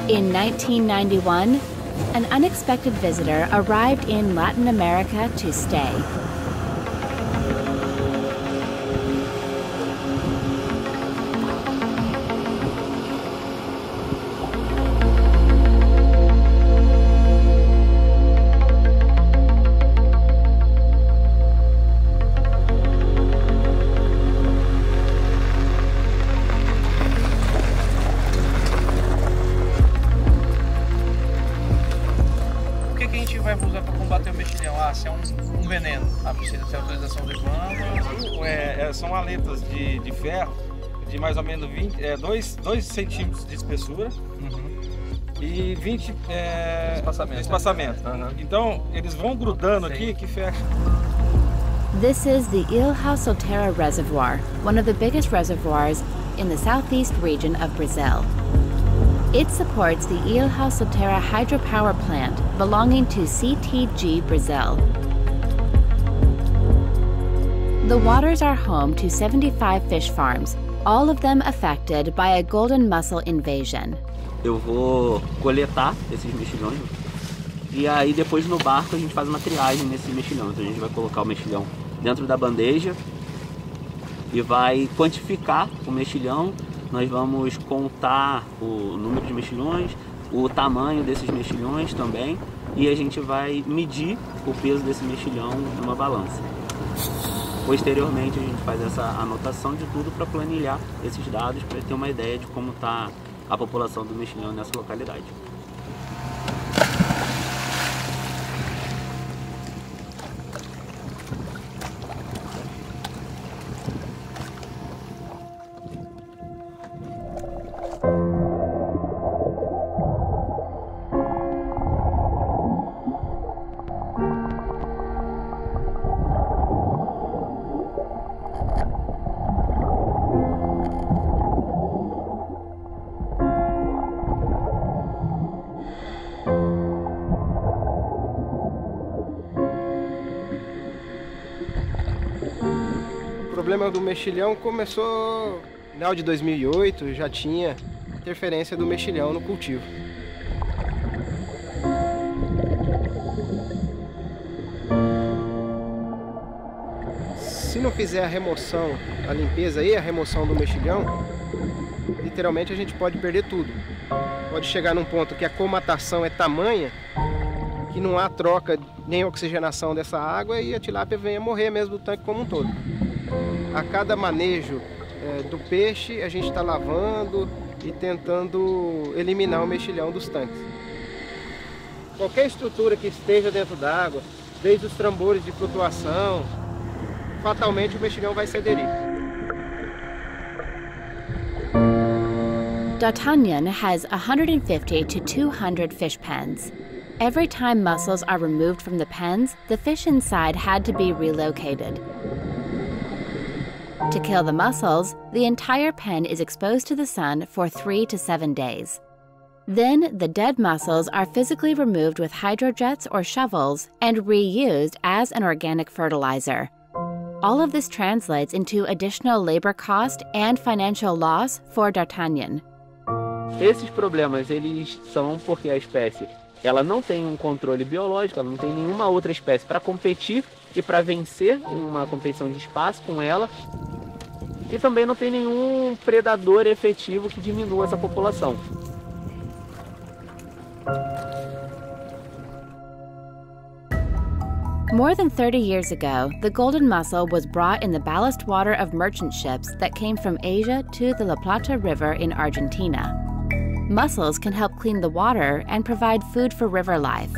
In 1991, an unexpected visitor arrived in Latin America to stay. Se é um veneno, precisa ter autorização do IBAMA. São aletas de ferro de mais ou menos 2 centímetros de espessura e 20 espaçamento. Então eles vão grudando aqui que fecha. This is the Ilha Solteira Reservoir, one of the biggest reservoirs in the southeast region of Brazil. It supports the Ilha Solteira hydropower plant belonging to CTG Brazil. The waters are home to 75 fish farms, all of them affected by a golden mussel invasion. Eu vou coletar esses mexilhões e aí depois no barco a gente faz uma triagem nesses mexilhões. Então a gente vai colocar o mexilhão dentro da bandeja e vai quantificar o mexilhão. Nós vamos contar o número de mexilhões, o tamanho desses mexilhões também, e a gente vai medir o peso desse mexilhão numa balança. Posteriormente a gente faz essa anotação de tudo para planilhar esses dados, para ter uma ideia de como está a população do mexilhão nessa localidade. O problema do mexilhão começou no final de 2008, já tinha interferência do mexilhão no cultivo. Se não fizer a remoção, a limpeza e a remoção do mexilhão, literalmente a gente pode perder tudo. Pode chegar num ponto que a comatação é tamanha que não há troca nem oxigenação dessa água e a tilápia venha morrer mesmo do tanque como um todo. A cada manejo do peixe, a gente está lavando e tentando eliminar o mexilhão dos tanques. Qualquer estrutura que esteja dentro d'água, desde os tambores de flutuação, fatalmente o mexilhão vai se aderir. D'Artagnan has 150 to 200 fish pens. Every time mussels are removed from the pens, the fish inside had to be relocated. To kill the mussels, the entire pen is exposed to the sun for 3 to 7 days. Then, the dead mussels are physically removed with hydrojets or shovels and reused as an organic fertilizer. All of this translates into additional labor cost and financial loss for D'Artagnan. Esses problemas, eles são porque a espécie ela não tem um controle biológico, ela não tem nenhuma outra espécie para competir e para vencer em uma competição de espaço com ela. E também não tem nenhum predador efetivo que diminua essa população. More than 30 years ago, the golden mussel was brought in the ballast water of merchant ships that came from Asia to the La Plata River in Argentina. Mussels can help clean the water and provide food for river life.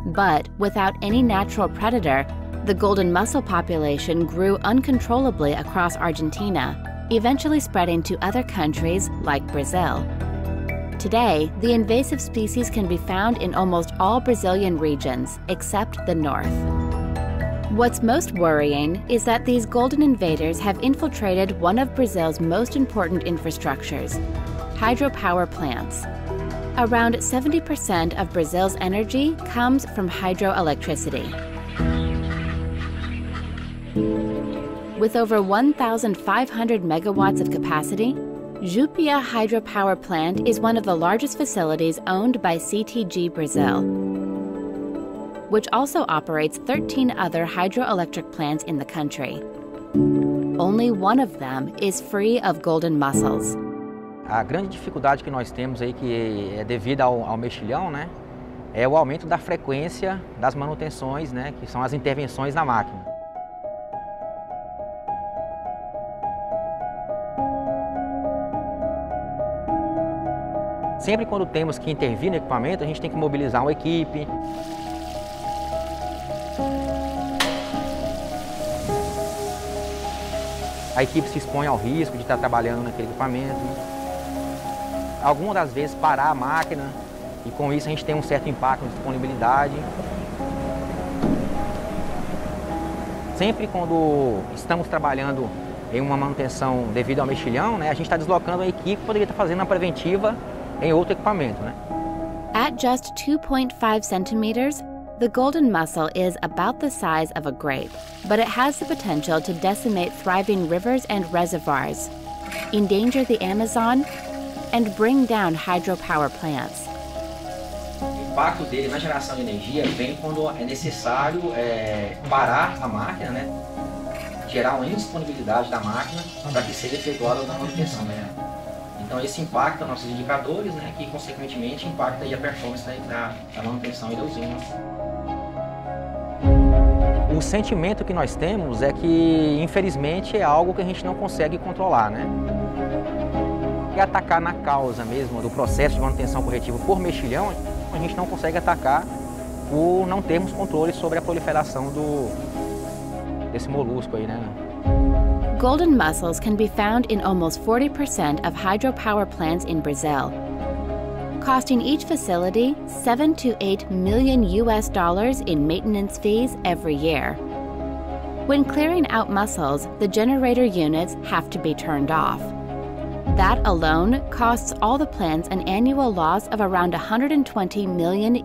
But without any natural predator, the golden mussel population grew uncontrollably across Argentina, eventually spreading to other countries like Brazil. Today, the invasive species can be found in almost all Brazilian regions, except the north. What's most worrying is that these golden invaders have infiltrated one of Brazil's most important infrastructures, hydropower plants. Around 70% of Brazil's energy comes from hydroelectricity. With over 1,500 megawatts of capacity, Jupia Hydropower Plant is one of the largest facilities owned by CTG Brazil, which also operates 13 other hydroelectric plants in the country. Only one of them is free of golden mussels. A grande dificuldade que nós temos aí, que é devida ao mexilhão, né, é o aumento da frequência das manutenções, né, que são as intervenções na máquina. Sempre quando temos que intervir no equipamento, a gente tem que mobilizar uma equipe. A equipe se expõe ao risco de estar trabalhando naquele equipamento. Algumas das vezes parar a máquina e com isso a gente tem um certo impacto na disponibilidade. Sempre quando estamos trabalhando em uma manutenção devido ao mexilhão, né, a gente está deslocando a equipe que poderia estar fazendo a preventiva em outro equipamento, né? At just 2.5 centimeters, the golden mussel is about the size of a grape, but it has the potential to decimate thriving rivers and reservoirs, endanger the Amazon, and bring down hydropower plants. O impacto dele na geração de energia vem quando é necessário parar a máquina, né? Gerar uma indisponibilidade da máquina para que seja efetuada a manutenção, né? Então esse impacta nossos indicadores, né, que consequentemente impacta aí a performance da manutenção e da usina. O sentimento que nós temos é que, infelizmente, é algo que a gente não consegue controlar, né? E atacar na causa mesmo do processo de manutenção corretiva por mexilhão, a gente não consegue atacar por não termos controle sobre a proliferação desse molusco aí, né? Golden mussels can be found in almost 40% of hydropower plants in Brazil, costing each facility $7 to $8 million in maintenance fees every year. When clearing out mussels, the generator units have to be turned off. That alone costs all the plants an annual loss of around $120 million.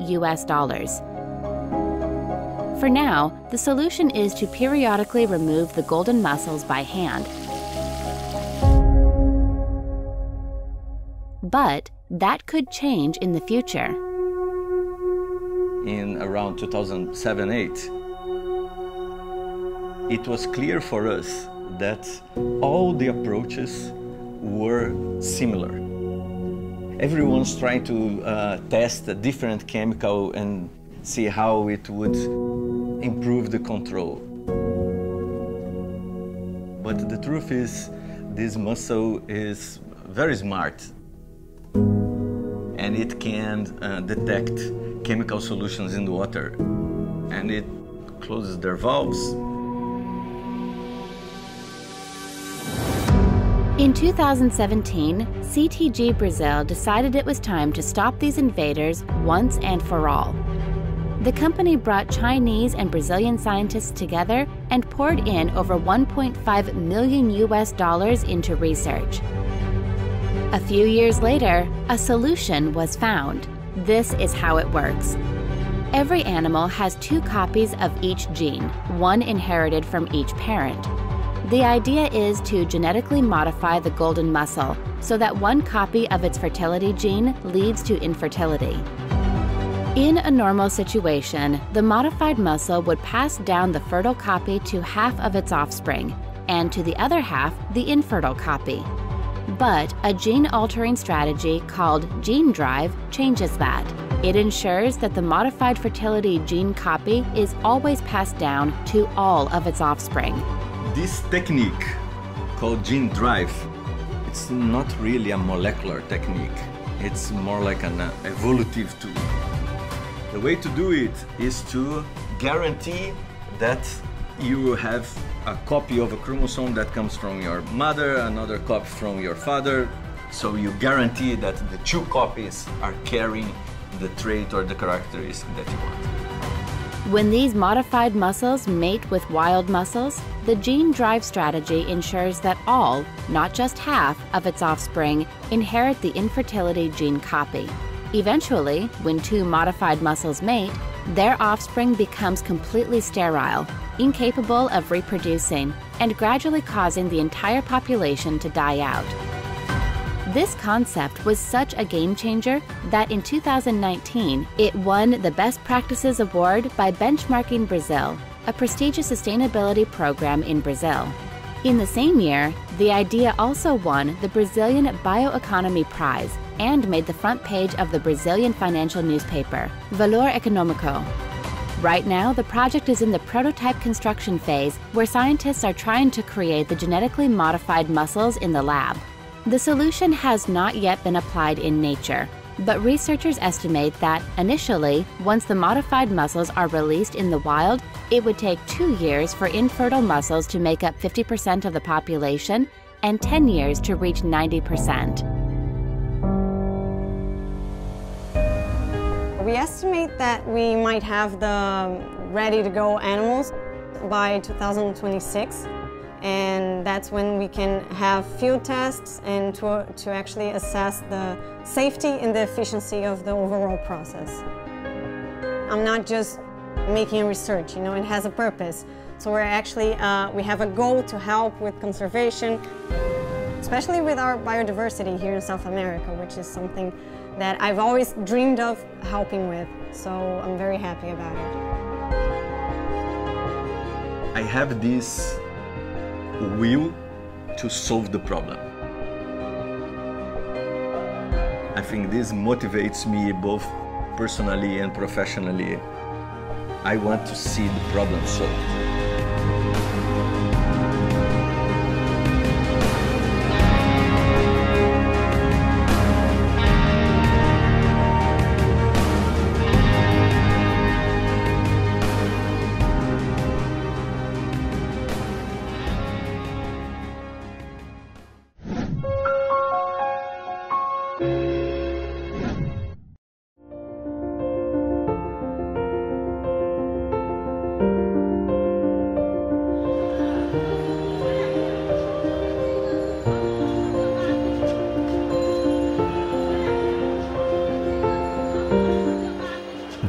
For now, the solution is to periodically remove the golden mussels by hand. But that could change in the future. In around 2007-8, it was clear for us that all the approaches were similar. Everyone's trying to test a different chemical and see how it would improve the control. But the truth is, this mussel is very smart and it can detect chemical solutions in the water, and it closes their valves. In 2017, CTG Brazil decided it was time to stop these invaders once and for all. The company brought Chinese and Brazilian scientists together and poured in over $1.5 million into research. A few years later, a solution was found. This is how it works. Every animal has 2 copies of each gene, one inherited from each parent. The idea is to genetically modify the golden mussel so that one copy of its fertility gene leads to infertility. In a normal situation, the modified mussel would pass down the fertile copy to half of its offspring, and to the other half, the infertile copy. But a gene-altering strategy called gene drive changes that. It ensures that the modified fertility gene copy is always passed down to all of its offspring. This technique, called gene drive, it's not really a molecular technique. It's more like an evolutive tool. The way to do it is to guarantee that you have a copy of a chromosome that comes from your mother, another copy from your father. So you guarantee that the 2 copies are carrying the trait or the characteristic that you want. When these modified mussels mate with wild mussels, the gene drive strategy ensures that all, not just half, of its offspring inherit the infertility gene copy. Eventually, when 2 modified mussels mate, their offspring becomes completely sterile, incapable of reproducing, and gradually causing the entire population to die out. This concept was such a game changer that in 2019, it won the Best Practices Award by Benchmarking Brazil, a prestigious sustainability program in Brazil. In the same year, the idea also won the Brazilian Bioeconomy Prize and made the front page of the Brazilian financial newspaper, Valor Econômico. Right now, the project is in the prototype construction phase, where scientists are trying to create the genetically modified mussels in the lab. The solution has not yet been applied in nature, but researchers estimate that, initially, once the modified mussels are released in the wild, it would take 2 years for infertile mussels to make up 50% of the population and 10 years to reach 90%. We estimate that we might have the ready-to-go animals by 2026, and that's when we can have field tests and to actually assess the safety and the efficiency of the overall process. I'm not just making research, you know, it has a purpose. So we're actually, we have a goal to help with conservation, especially with our biodiversity here in South America, which is something that I've always dreamed of helping with. So I'm very happy about it. I have this will to solve the problem. I think this motivates me both personally and professionally. I want to see the problem solved.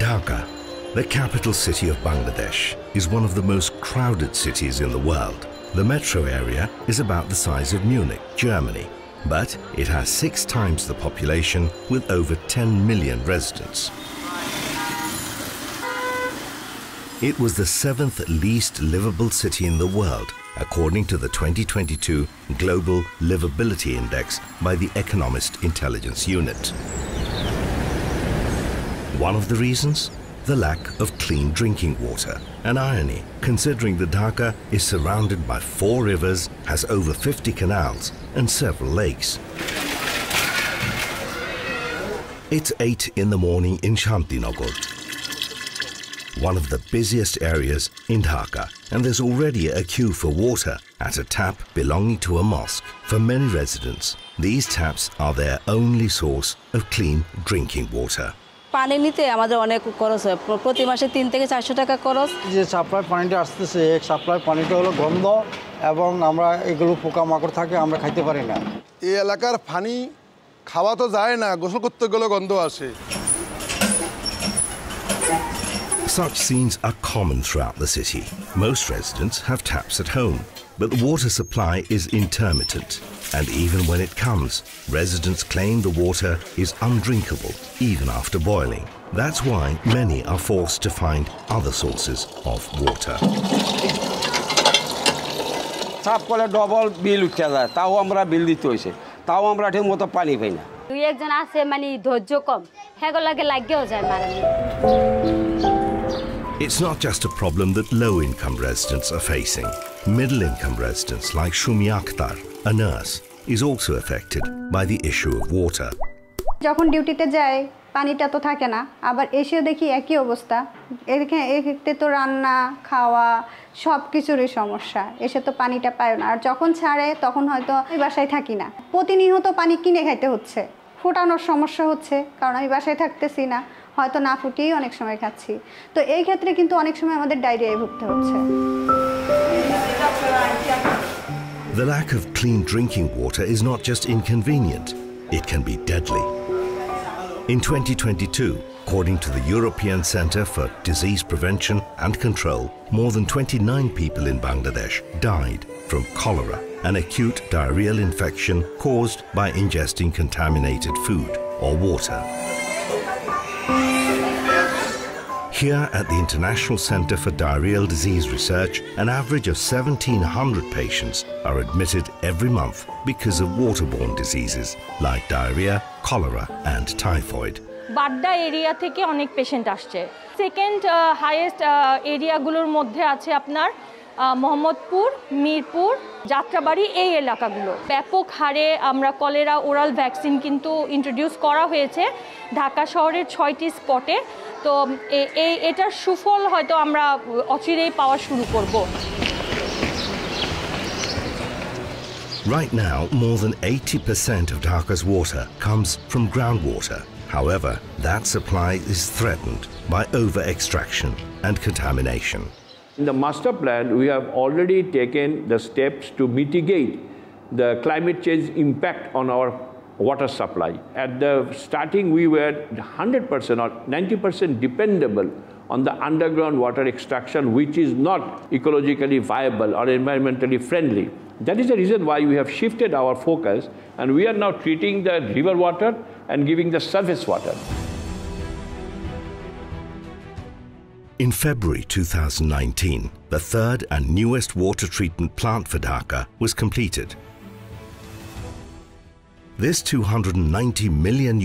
Dhaka, the capital city of Bangladesh, is one of the most crowded cities in the world. The metro area is about the size of Munich, Germany, but it has 6 times the population with over 10 million residents. It was the 7th least livable city in the world, according to the 2022 Global Livability Index by the Economist Intelligence Unit. One of the reasons? The lack of clean drinking water. An irony, considering that Dhaka is surrounded by 4 rivers, has over 50 canals and several lakes. It's 8 in the morning in Shantinagar, one of the busiest areas in Dhaka, and there's already a queue for water at a tap belonging to a mosque. For many residents, these taps are their only source of clean drinking water. পানি নিতে আমাদের অনেক খরচ হয় প্রতি মাসে 3 থেকে 400 টাকা খরচ যে সাপ্লাই পানিটা আসছে এই সাপ্লাই পানিটা হলো গন্ধ এবং আমরা এগুলো পোকামাকড় থাকে আমরা খাইতে পারি না এই এলাকার পানি খাওয়া তো যায় না গোসল করতে গেলে গন্ধ আসে Such scenes are common throughout the city. Most residents have taps at home, but the water supply is intermittent. And even when it comes, residents claim the water is undrinkable, even after boiling. That's why many are forced to find other sources of water. সাফ করে double বিল উঠে যায় তাও আমরা বিল দিতে হইছে তাও আমরা ঠিকমতো পানি পাই না দুই একজন আছে মানে ধৈর্য কম হেগো লাগেও যায় মারানি It's not just a problem that low-income residents are facing. Middle-income residents like Shumi Akhtar, a nurse, is also affected by the issue of water. যখন ডিউটিতে যাই পানিটা তো থাকে না আবার এসে দেখি একই অবস্থা এতে তো রান্না খাওয়া সব কিছুরই সমস্যা এসে তো পানিটা পায় না আর যখন ছাড়ে তখন হয়তো আমি বাসায় থাকি না প্রতিনিয়ত পানি কিনে খাইতে হচ্ছে ফোটানোর সমস্যা হচ্ছে কারণ আমি বাসায় থাকতেছি না হয়তো না ফুটিয়েই অনেক সময় খাচ্ছি তো এই ক্ষেত্রে কিন্তু অনেক সময় আমাদের ডায়রিয়ায় ভুগতে হচ্ছে The lack of clean drinking water is not just inconvenient, it can be deadly. In 2022, according to the European Centre for Disease Prevention and Control, more than 29 people in Bangladesh died from cholera an acute diarrheal infection caused by ingesting contaminated food or water. Here at the International Centre for Diarrheal Disease Research, an average of 1,700 patients are admitted every month because of waterborne diseases like diarrhea, cholera and typhoid. Badda area থেকে অনেক patient আসছে। Second highest এরিয়াগুলোর মধ্যে আছে আপনার মোহাম্মদপুর, মিরপুর, যাত্রাবাড়ি এই এলাকাগুলো। ব্যাপক হারে আমরা কলেরা ওরাল ভ্যাকসিন কিন্তু ইন্ট্রোডিউস করা হয়েছে ঢাকা শহরের 6টি স্পটে। তো এটার সুফল হয়তো আমরা অচিরেই পাওয়া শুরু করব। Right now, more than 80% of Dhaka's water comes from groundwater. However, that supply is threatened by over-extraction and contamination. In the master plan, we have already taken the steps to mitigate the climate change impact on our water supply. At the starting, we were 100% or 90% dependable on the underground water extraction, which is not ecologically viable or environmentally friendly. That is the reason why we have shifted our focus, and we are now treating the river water and giving the surface water. In February 2019, the third and newest water treatment plant for Dhaka was completed. This $290 million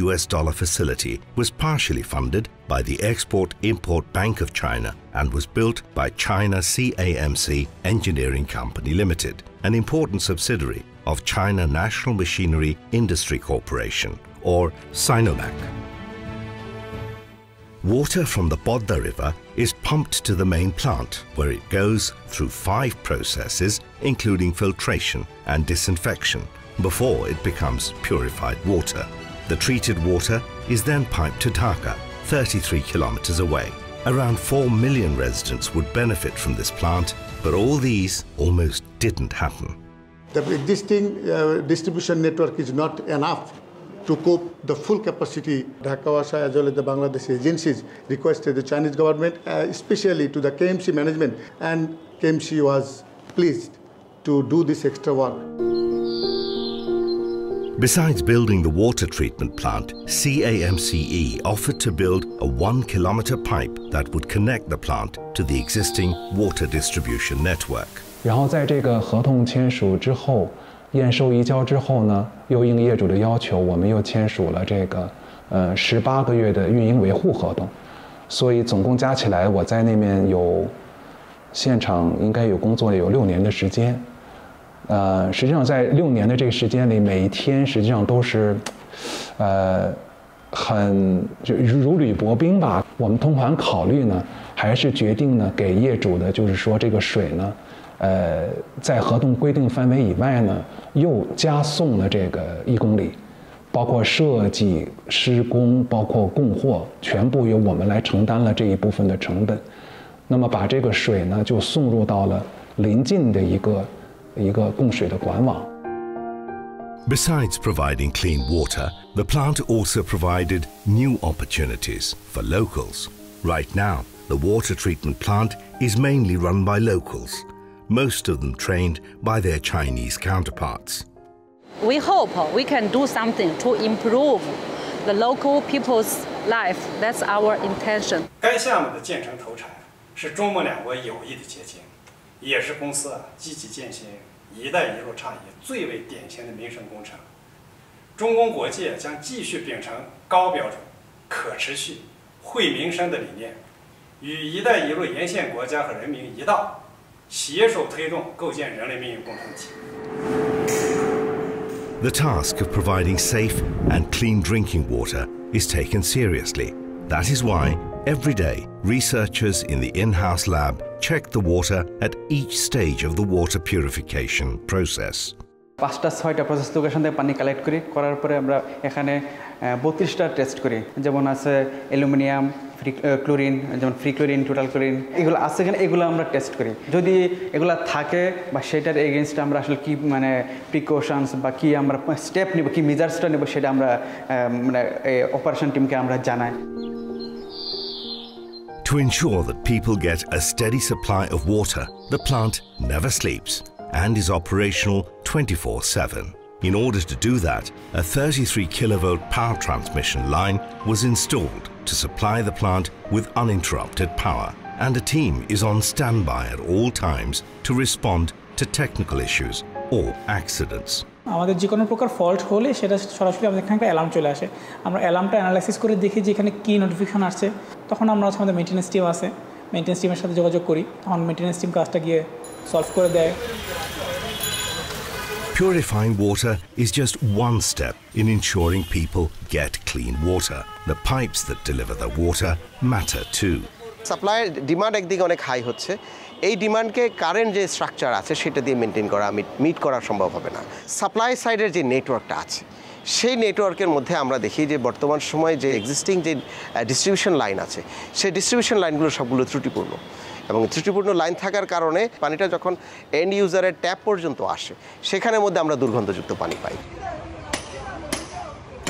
facility was partially funded by the Export-Import Bank of China and was built by China CAMC Engineering Company Limited, an important subsidiary of China National Machinery Industry Corporation, or Sinolac. Water from the Padma River is pumped to the main plant, where it goes through 5 processes, including filtration and disinfection, before it becomes purified water. The treated water is then piped to Dhaka, 33 kilometers away. Around 4 million residents would benefit from this plant, but all these almost didn't happen. The existing distribution network is not enough to cope the full capacity. Dhaka Wasa as well as the Bangladeshi agencies requested the Chinese government, especially to the KMC management, and KMC was pleased to do this extra work. Besides building the water treatment plant, CAMCE offered to build a 1-kilometer pipe that would connect the plant to the existing water distribution network. 然后在这个合同签署之后，验收移交之后呢，又应业主的要求，我们又签署了这个18个月的运营维护合同。所以总共加起来，我在那边有现场应该有工作有6年的时间。实际上在6年的这个时间里，每一天实际上都是，就如履薄冰吧。我们通盘考虑呢，还是决定呢给业主的，就是说这个水呢，在合同规定范围以外呢，又加送了这个1公里，包括设计、施工，包括供货，全部由我们来承担了这一部分的成本。那么把这个水呢，就送入到了邻近的一个供水的管网。Besides providing clean water, the plant also provided new opportunities for locals. Right now, the water treatment plant is mainly run by locals, most of them trained by their Chinese counterparts. We hope we can do something to improve the local people's life. That's our intention. 该项目的建成投产是中蒙两国友谊的结晶，也是公司积极践行“一带一路”倡议最为典型的民生工程。中公国际将继续秉承高标准、可持续、惠民生的理念，与“一带一路”沿线国家和人民一道，携手推动构建人类命运共同体。 The task of providing safe and clean drinking water is taken seriously. That is why, every day, researchers in the in-house lab check the water at each stage of the water purification process. 5-6টা process location থেকে পানি collect করি করার পরে আমরা এখানে 32টা test করি যেমন আছে অ্যালুমিনিয়াম ক্লোরিন যেমন ফ্রি ক্লোরিন টোটাল ক্লোরিন এগুলো আছে এখানে এগুলো আমরা টেস্ট করি যদি এগুলো থাকে বা সেটার এগেইনস্টে আমরা আসলে কি মানে প্রিকশনস বা কি আমরা স্টেপ নিব কি মেজার্সটা নেব সেটা আমরা মানে অপারেশন টিমকে আমরা জানাই To ensure that people get a steady supply of water, the plant never sleeps. and is operational 24/7. In order to do that, a 33 kilovolt power transmission line was installed to supply the plant with uninterrupted power, and a team is on standby at all times to respond to technical issues or accidents. আমাদের যে কোনো প্রকার fault হলে সেটা সরাসরি আমাদের এখানে একটা অ্যালার্ম চলে আসে। আমরা অ্যালার্মটা অ্যানালাইসিস করে দেখি যে এখানে কী নোটিফিকেশন আসছে, তখন আমরা আমাদের মেইনটেন্যান্স টিম আছে, মেইনটেন্যান্স টিমের সাথে যোগাযোগ করি, তখন মেইনটেন্যান্স টিম কাজটা গিয়ে সলভ করে দেয়। Purifying water is just one step in ensuring people get clean water. The pipes that deliver the water matter too. Supply demand একদিকে অনেক হাই হচ্ছে, এই ডিমান্ডকে কারেন্ট যে স্ট্রাকচার আছে সেটা দিয়ে মেনটেন করা মিট করা সম্ভব হবে না। সাপ্লাই সাইডের যে নেটওয়ার্কটা আছে সেই নেটওয়ার্কের মধ্যে আমরা দেখি যে বর্তমান সময়ে যে এক্সিস্টিং যে ডিস্ট্রিবিউশন লাইন আছে সেই ডিস্ট্রিবিউশন লাইনগুলো সবগুলো ত্রুটিপূর্ণ, এবং ত্রুটিপূর্ণ লাইন থাকার কারণে পানিটা যখন এন্ড ইউজারের ট্যাপ পর্যন্ত আসে সেখানের মধ্যে আমরা দুর্গন্ধযুক্ত পানি পাই।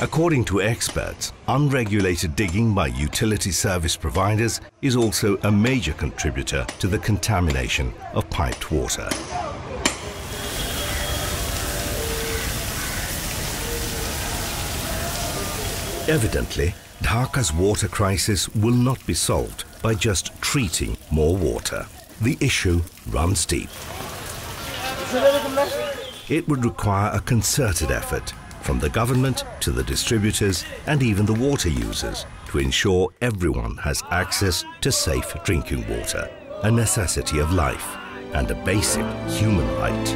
According to experts, unregulated digging by utility service providers is also a major contributor to the contamination of piped water. Evidently, Dhaka's water crisis will not be solved by just treating more water. The issue runs deep. It would require a concerted effort from the government to the distributors and even the water users to ensure everyone has access to safe drinking water, a necessity of life and a basic human right.